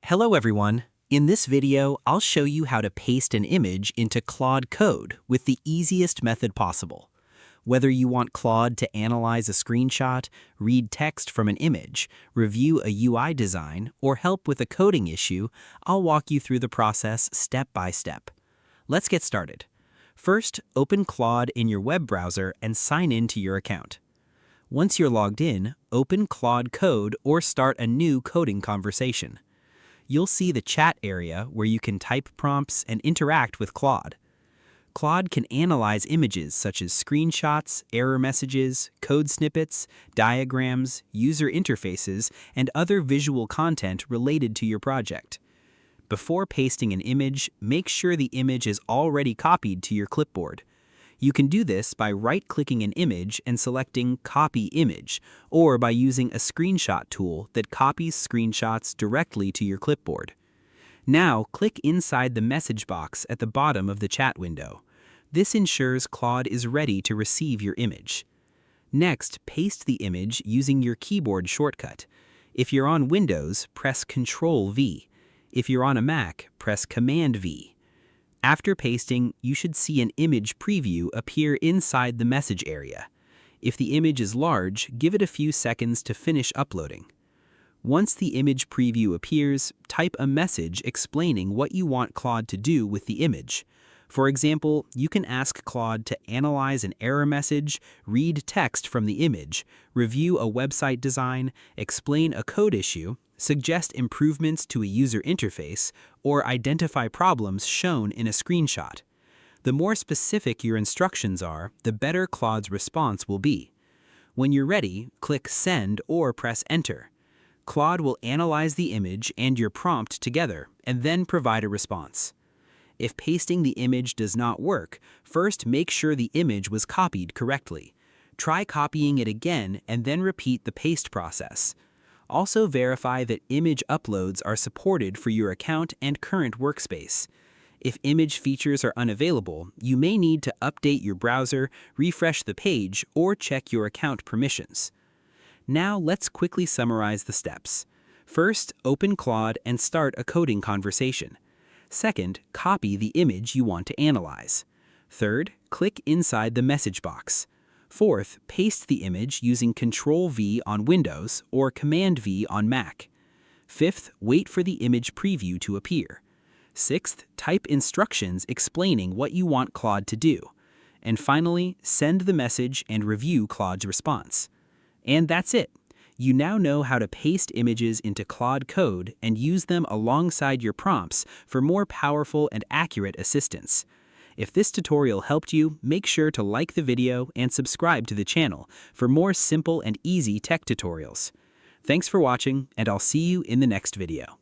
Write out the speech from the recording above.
Hello everyone. In this video, I'll show you how to paste an image into Claude code with the easiest method possible. Whether you want Claude to analyze a screenshot, read text from an image, review a UI design, or help with a coding issue, I'll walk you through the process step by step. Let's get started. First, open Claude in your web browser and sign in to your account. Once you're logged in, open Claude Code or start a new coding conversation. You'll see the chat area where you can type prompts and interact with Claude. Claude can analyze images such as screenshots, error messages, code snippets, diagrams, user interfaces, and other visual content related to your project. Before pasting an image, make sure the image is already copied to your clipboard. You can do this by right-clicking an image and selecting Copy Image, or by using a screenshot tool that copies screenshots directly to your clipboard. Now, click inside the message box at the bottom of the chat window. This ensures Claude is ready to receive your image. Next, paste the image using your keyboard shortcut. If you're on Windows, press Ctrl+V. If you're on a Mac, press Command+V. After pasting, you should see an image preview appear inside the message area. If the image is large, give it a few seconds to finish uploading. Once the image preview appears, type a message explaining what you want Claude to do with the image. For example, you can ask Claude to analyze an error message, read text from the image, review a website design, explain a code issue, suggest improvements to a user interface, or identify problems shown in a screenshot. The more specific your instructions are, the better Claude's response will be. When you're ready, click Send or press Enter. Claude will analyze the image and your prompt together and then provide a response. If pasting the image does not work, first make sure the image was copied correctly. Try copying it again and then repeat the paste process. Also verify that image uploads are supported for your account and current workspace. If image features are unavailable, you may need to update your browser, refresh the page, or check your account permissions. Now let's quickly summarize the steps. First, open Claude and start a coding conversation. Second, copy the image you want to analyze. Third, click inside the message box. Fourth, paste the image using Ctrl+V on Windows or Command+V on Mac. Fifth, wait for the image preview to appear. Sixth, type instructions explaining what you want Claude to do. And finally, send the message and review Claude's response. And that's it. You now know how to paste images into Claude code and use them alongside your prompts for more powerful and accurate assistance. If this tutorial helped you, make sure to like the video and subscribe to the channel for more simple and easy tech tutorials. Thanks for watching, and I'll see you in the next video.